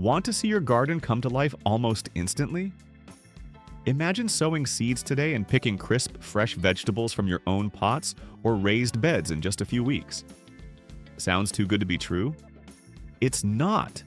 Want to see your garden come to life almost instantly? Imagine sowing seeds today and picking crisp, fresh vegetables from your own pots or raised beds in just a few weeks. Sounds too good to be true? It's not.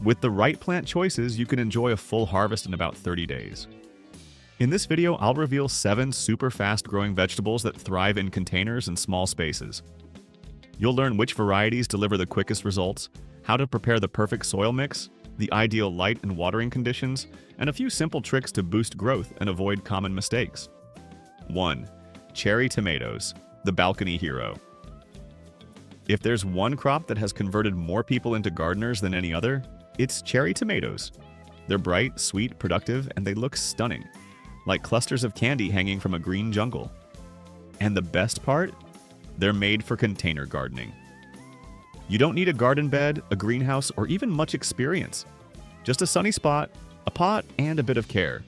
With the right plant choices, you can enjoy a full harvest in about 30 days. In this video, I'll reveal 7 super fast-growing vegetables that thrive in containers and small spaces. You'll learn which varieties deliver the quickest results, how to prepare the perfect soil mix, the ideal light and watering conditions, and a few simple tricks to boost growth and avoid common mistakes. 1. Cherry tomatoes, the balcony hero. If there's one crop that has converted more people into gardeners than any other, it's cherry tomatoes. They're bright, sweet, productive, and they look stunning, like clusters of candy hanging from a green jungle. And the best part? They're made for container gardening. You don't need a garden bed, a greenhouse, or even much experience. Just a sunny spot, a pot, and a bit of care.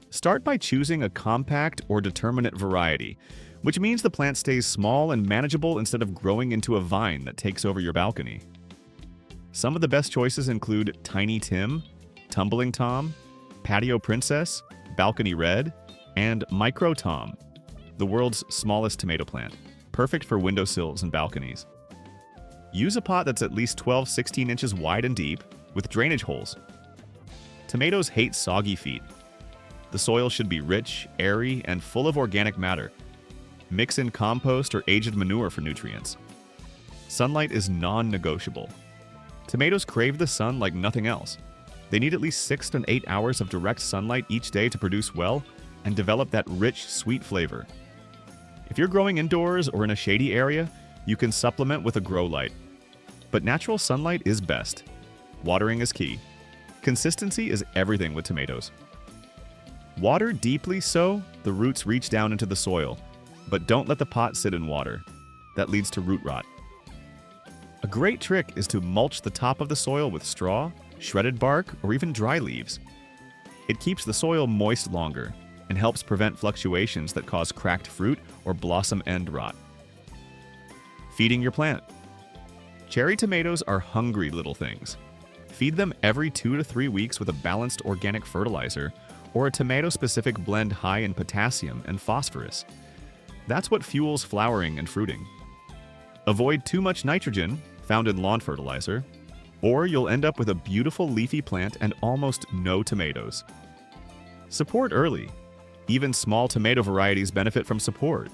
Start by choosing a compact or determinate variety, which means the plant stays small and manageable instead of growing into a vine that takes over your balcony. Some of the best choices include Tiny Tim, Tumbling Tom, Patio Princess, Balcony Red, and Micro Tom, the world's smallest tomato plant, perfect for windowsills and balconies. Use a pot that's at least 12-16 inches wide and deep, with drainage holes. Tomatoes hate soggy feet. The soil should be rich, airy, and full of organic matter. Mix in compost or aged manure for nutrients. Sunlight is non-negotiable. Tomatoes crave the sun like nothing else. They need at least 6 to 8 hours of direct sunlight each day to produce well and develop that rich, sweet flavor. If you're growing indoors or in a shady area, you can supplement with a grow light. But natural sunlight is best. Watering is key. Consistency is everything with tomatoes. Water deeply so the roots reach down into the soil, but don't let the pot sit in water. That leads to root rot. A great trick is to mulch the top of the soil with straw, shredded bark, or even dry leaves. It keeps the soil moist longer and helps prevent fluctuations that cause cracked fruit or blossom end rot. Feeding your plant. Cherry tomatoes are hungry little things. Feed them every 2 to 3 weeks with a balanced organic fertilizer or a tomato-specific blend high in potassium and phosphorus. That's what fuels flowering and fruiting. Avoid too much nitrogen, found in lawn fertilizer, or you'll end up with a beautiful leafy plant and almost no tomatoes. Support early. Even small tomato varieties benefit from support.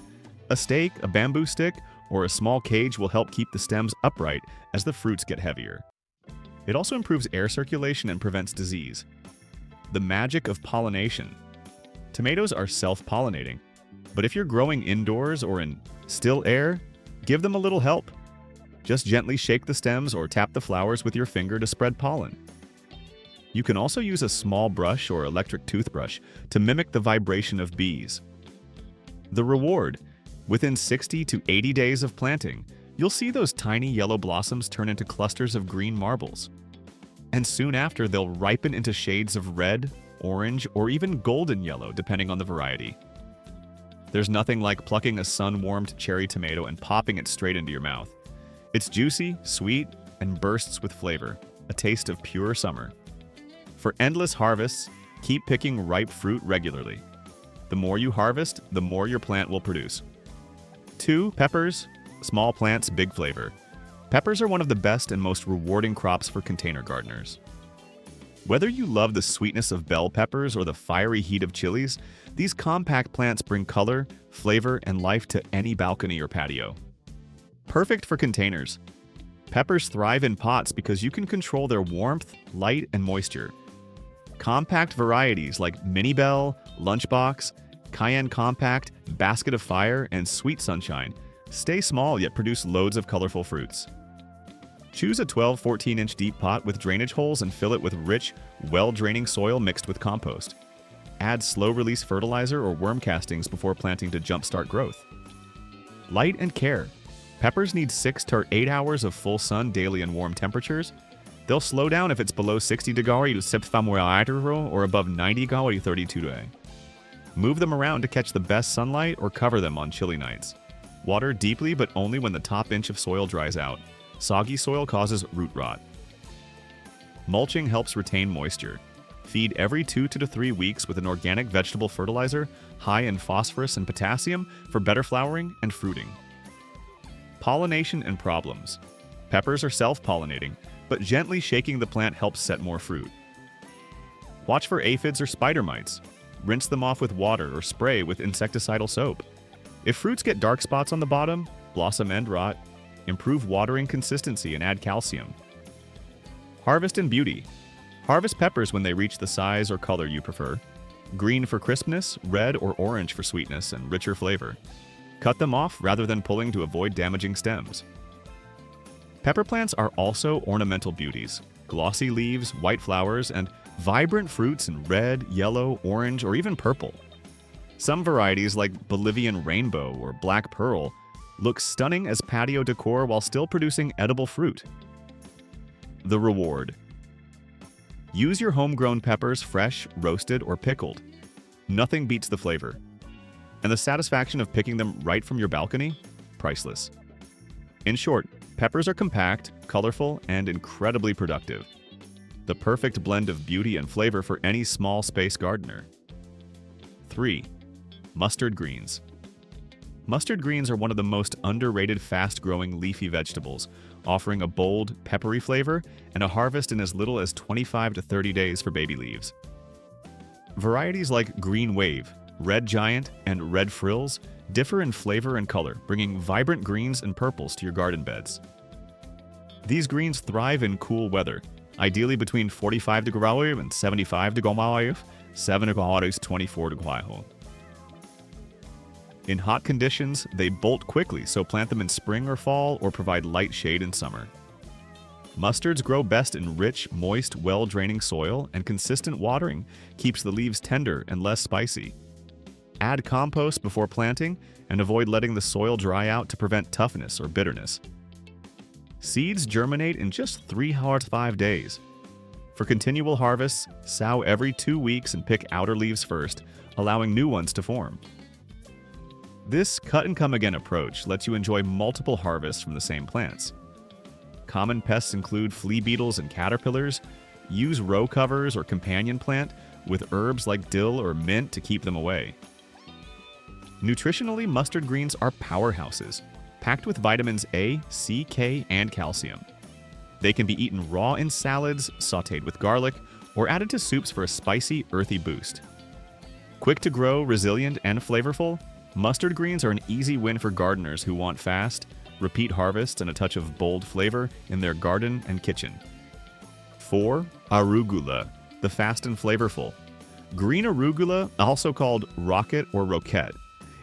A stake, a bamboo stick, or a small cage will help keep the stems upright as the fruits get heavier. It also improves air circulation and prevents disease. The magic of pollination. Tomatoes are self-pollinating, but if you're growing indoors or in still air, give them a little help. Just gently shake the stems or tap the flowers with your finger to spread pollen. You can also use a small brush or electric toothbrush to mimic the vibration of bees. The reward. Within 60 to 80 days of planting, you'll see those tiny yellow blossoms turn into clusters of green marbles. And soon after, they'll ripen into shades of red, orange, or even golden yellow, depending on the variety. There's nothing like plucking a sun-warmed cherry tomato and popping it straight into your mouth. It's juicy, sweet, and bursts with flavor, a taste of pure summer. For endless harvests, keep picking ripe fruit regularly. The more you harvest, the more your plant will produce. 2. Peppers, small plants, big flavor. Peppers are one of the best and most rewarding crops for container gardeners. Whether you love the sweetness of bell peppers or the fiery heat of chilies, these compact plants bring color, flavor, and life to any balcony or patio. Perfect for containers. Peppers thrive in pots because you can control their warmth, light, and moisture. Compact varieties like Mini Bell, Lunchbox, Cayenne Compact, Basket of Fire, and Sweet Sunshine stay small yet produce loads of colorful fruits. Choose a 12-14 inch deep pot with drainage holes and fill it with rich, well-draining soil mixed with compost. Add slow-release fertilizer or worm castings before planting to jumpstart growth. Light and care. Peppers need 6 to 8 hours of full sun daily in warm temperatures. They'll slow down if it's below 60 degrees or above 90 degrees. Move them around to catch the best sunlight or cover them on chilly nights. Water deeply but only when the top inch of soil dries out. Soggy soil causes root rot. Mulching helps retain moisture. Feed every 2 to 3 weeks with an organic vegetable fertilizer high in phosphorus and potassium for better flowering and fruiting. Pollination and problems. Peppers are self-pollinating, but gently shaking the plant helps set more fruit. Watch for aphids or spider mites. Rinse them off with water or spray with insecticidal soap. If fruits get dark spots on the bottom, blossom end rot, improve watering consistency and add calcium. Harvest and beauty. Harvest peppers when they reach the size or color you prefer. Green for crispness, red or orange for sweetness and richer flavor. Cut them off rather than pulling to avoid damaging stems. Pepper plants are also ornamental beauties. Glossy leaves, white flowers, and vibrant fruits in red, yellow, orange, or even purple. Some varieties like Bolivian rainbow or black pearl look stunning as patio decor while still producing edible fruit. The reward. Use your homegrown peppers fresh, roasted, or pickled. Nothing beats the flavor. And the satisfaction of picking them right from your balcony? Priceless. In short, peppers are compact, colorful, and incredibly productive. The perfect blend of beauty and flavor for any small space gardener. 3. Mustard greens. Mustard greens are one of the most underrated fast-growing leafy vegetables, offering a bold, peppery flavor and a harvest in as little as 25 to 30 days for baby leaves. Varieties like Green Wave, Red Giant, and Red Frills differ in flavor and color, bringing vibrant greens and purples to your garden beds. These greens thrive in cool weather, ideally between 45 degrees and 75 degrees, 7 degrees 24 degrees. In hot conditions, they bolt quickly, so plant them in spring or fall or provide light shade in summer. Mustards grow best in rich, moist, well-draining soil, and consistent watering keeps the leaves tender and less spicy. Add compost before planting and avoid letting the soil dry out to prevent toughness or bitterness. Seeds germinate in just 3 to 5 days. For continual harvests, sow every 2 weeks and pick outer leaves first, allowing new ones to form. This cut-and-come-again approach lets you enjoy multiple harvests from the same plants. Common pests include flea beetles and caterpillars. Use row covers or companion plant with herbs like dill or mint to keep them away. Nutritionally, mustard greens are powerhouses, packed with vitamins A, C, K, and calcium. They can be eaten raw in salads, sautéed with garlic, or added to soups for a spicy, earthy boost. Quick to grow, resilient, and flavorful, mustard greens are an easy win for gardeners who want fast, repeat harvests and a touch of bold flavor in their garden and kitchen. 4. Arugula, the fast and flavorful. Green arugula, also called rocket or roquette,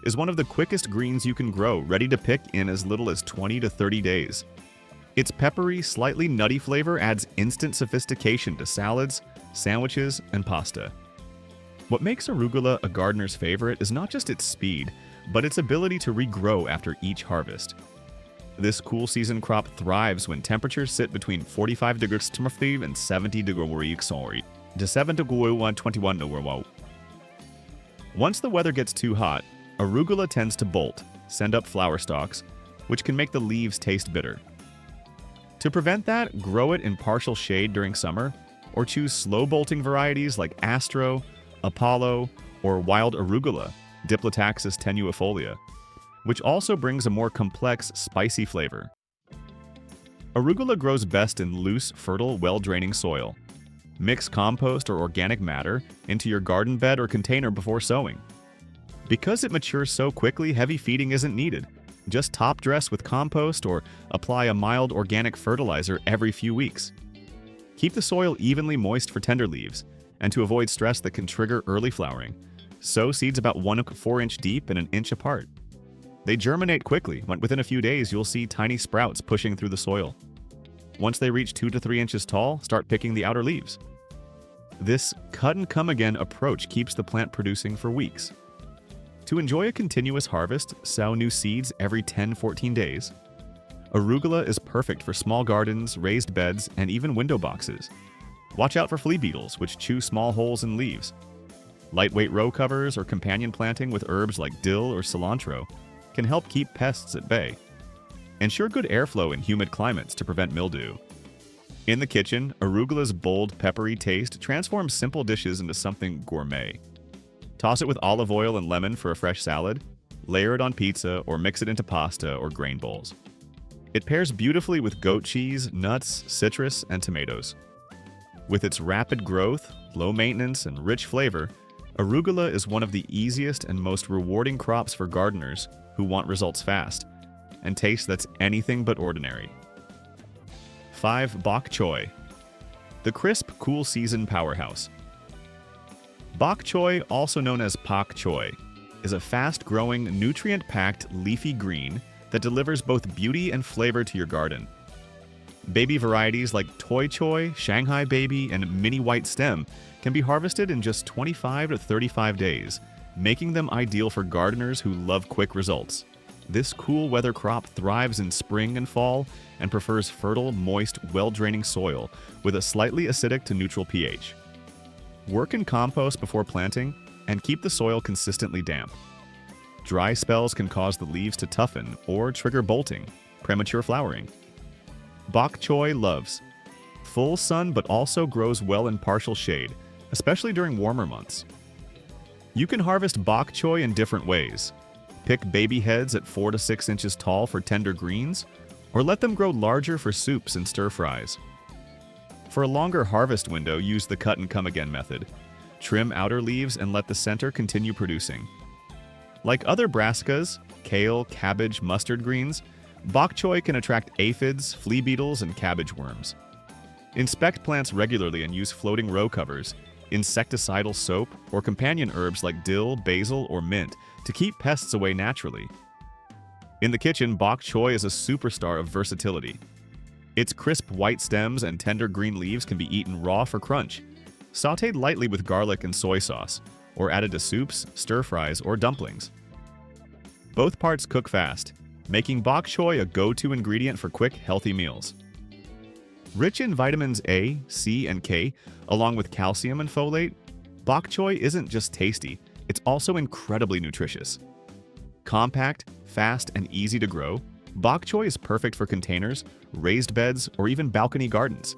is one of the quickest greens you can grow, ready to pick in as little as 20 to 30 days. Its peppery, slightly nutty flavor adds instant sophistication to salads, sandwiches, and pasta. What makes arugula a gardener's favorite is not just its speed, but its ability to regrow after each harvest. This cool season crop thrives when temperatures sit between 45 degrees and 70 degrees to 7 degrees 21 degrees. Once the weather gets too hot, arugula tends to bolt, send up flower stalks, which can make the leaves taste bitter. To prevent that, grow it in partial shade during summer, or choose slow-bolting varieties like Astro, Apollo, or Wild Arugula, Diplotaxis tenuifolia, which also brings a more complex, spicy flavor. Arugula grows best in loose, fertile, well-draining soil. Mix compost or organic matter into your garden bed or container before sowing. Because it matures so quickly, heavy feeding isn't needed. Just top dress with compost or apply a mild organic fertilizer every few weeks. Keep the soil evenly moist for tender leaves, and to avoid stress that can trigger early flowering, sow seeds about 1 4-inch deep and 1 inch apart. They germinate quickly. Within a few days, you'll see tiny sprouts pushing through the soil. Once they reach 2 to 3 inches tall, start picking the outer leaves. This cut-and-come-again approach keeps the plant producing for weeks. To enjoy a continuous harvest, sow new seeds every 10-14 days. Arugula is perfect for small gardens, raised beds, and even window boxes. Watch out for flea beetles, which chew small holes in leaves. Lightweight row covers or companion planting with herbs like dill or cilantro can help keep pests at bay. Ensure good airflow in humid climates to prevent mildew. In the kitchen, arugula's bold, peppery taste transforms simple dishes into something gourmet. Toss it with olive oil and lemon for a fresh salad, layer it on pizza, or mix it into pasta or grain bowls. It pairs beautifully with goat cheese, nuts, citrus, and tomatoes. With its rapid growth, low maintenance, and rich flavor, arugula is one of the easiest and most rewarding crops for gardeners who want results fast, and taste that's anything but ordinary. 5. Bok choy. The crisp, cool season powerhouse. Bok choy, also known as pak choy, is a fast-growing, nutrient-packed leafy green that delivers both beauty and flavor to your garden. Baby varieties like toy choy, Shanghai baby, and mini white stem can be harvested in just 25 to 35 days, making them ideal for gardeners who love quick results. This cool weather crop thrives in spring and fall and prefers fertile, moist, well-draining soil with a slightly acidic to neutral pH. Work in compost before planting and keep the soil consistently damp. Dry spells can cause the leaves to toughen or trigger bolting, premature flowering. Bok choy loves full sun but also grows well in partial shade, especially during warmer months. You can harvest bok choy in different ways. Pick baby heads at 4 to 6 inches tall for tender greens, or let them grow larger for soups and stir-fries. For a longer harvest window, use the cut-and-come-again method. Trim outer leaves and let the center continue producing. Like other brassicas, kale, cabbage, mustard greens, bok choy can attract aphids, flea beetles, and cabbage worms. Inspect plants regularly and use floating row covers, insecticidal soap, or companion herbs like dill, basil, or mint to keep pests away naturally. In the kitchen, bok choy is a superstar of versatility. Its crisp white stems and tender green leaves can be eaten raw for crunch, sautéed lightly with garlic and soy sauce, or added to soups, stir-fries, or dumplings. Both parts cook fast, making bok choy a go-to ingredient for quick, healthy meals. Rich in vitamins A, C, and K, along with calcium and folate, bok choy isn't just tasty, it's also incredibly nutritious. Compact, fast, and easy to grow, bok choy is perfect for containers, raised beds, or even balcony gardens.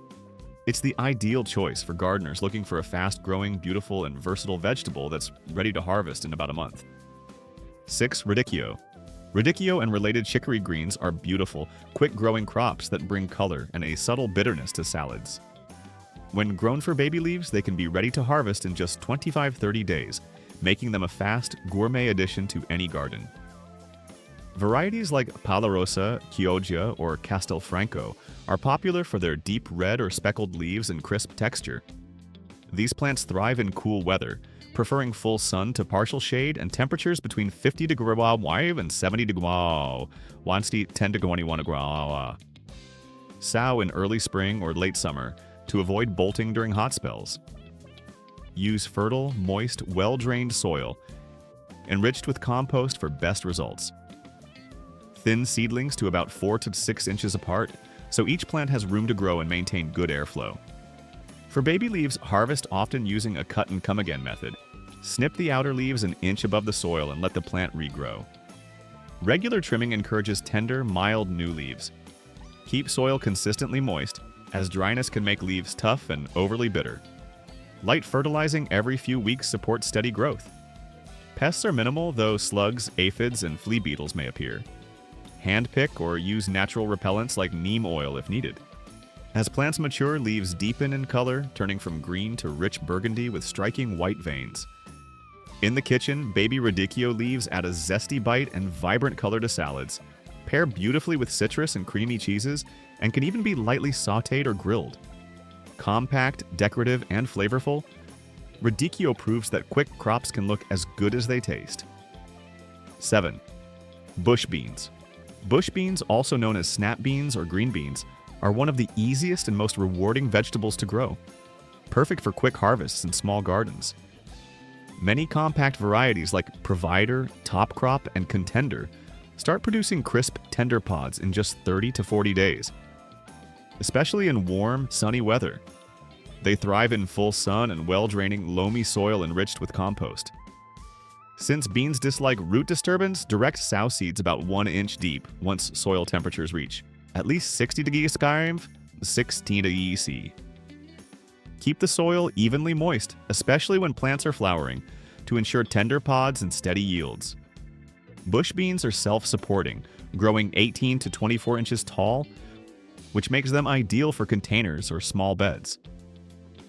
It's the ideal choice for gardeners looking for a fast-growing, beautiful, and versatile vegetable that's ready to harvest in about a month. 6. Radicchio. Radicchio and related chicory greens are beautiful, quick-growing crops that bring color and a subtle bitterness to salads. When grown for baby leaves, they can be ready to harvest in just 25-30 days, making them a fast, gourmet addition to any garden. Varieties like Palarosa, Chioggia, or Castelfranco are popular for their deep red or speckled leaves and crisp texture. These plants thrive in cool weather, preferring full sun to partial shade and temperatures between 50 degrees and 70 degrees, 10 to 21 degrees. Sow in early spring or late summer to avoid bolting during hot spells. Use fertile, moist, well-drained soil, enriched with compost for best results. Thin seedlings to about 4 to 6 inches apart, so each plant has room to grow and maintain good airflow. For baby leaves, harvest often using a cut-and-come-again method. Snip the outer leaves an inch above the soil and let the plant regrow. Regular trimming encourages tender, mild new leaves. Keep soil consistently moist, as dryness can make leaves tough and overly bitter. Light fertilizing every few weeks supports steady growth. Pests are minimal, though slugs, aphids, and flea beetles may appear. Hand-pick or use natural repellents like neem oil if needed. As plants mature, leaves deepen in color, turning from green to rich burgundy with striking white veins. In the kitchen, baby radicchio leaves add a zesty bite and vibrant color to salads, pair beautifully with citrus and creamy cheeses, and can even be lightly sautéed or grilled. Compact, decorative, and flavorful, radicchio proves that quick crops can look as good as they taste. 7. Bush beans. Bush beans, also known as snap beans or green beans, are one of the easiest and most rewarding vegetables to grow. Perfect for quick harvests in small gardens. Many compact varieties like Provider, Top Crop, and Contender start producing crisp, tender pods in just 30 to 40 days. Especially in warm, sunny weather. They thrive in full sun and well-draining, loamy soil enriched with compost. Since beans dislike root disturbance, direct sow seeds about 1 inch deep once soil temperatures reach at least 60 degrees Celsius, 16 EC. Keep the soil evenly moist, especially when plants are flowering, to ensure tender pods and steady yields. Bush beans are self-supporting, growing 18 to 24 inches tall, which makes them ideal for containers or small beds.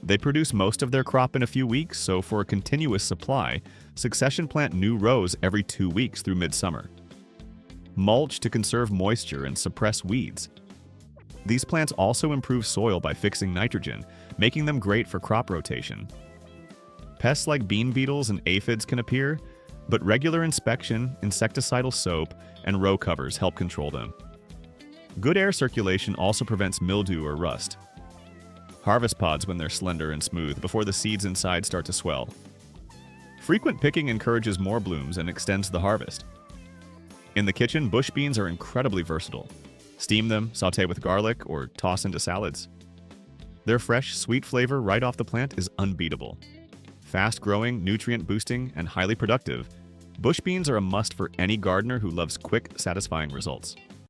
They produce most of their crop in a few weeks, so for a continuous supply, succession plant new rows every 2 weeks through midsummer. Mulch to conserve moisture and suppress weeds. These plants also improve soil by fixing nitrogen, making them great for crop rotation. Pests like bean beetles and aphids can appear, but regular inspection, insecticidal soap, and row covers help control them. Good air circulation also prevents mildew or rust. Harvest pods when they're slender and smooth before the seeds inside start to swell. Frequent picking encourages more blooms and extends the harvest. In the kitchen, bush beans are incredibly versatile. Steam them, sauté with garlic, or toss into salads. Their fresh, sweet flavor right off the plant is unbeatable. Fast-growing, nutrient-boosting, and highly productive, bush beans are a must for any gardener who loves quick, satisfying results.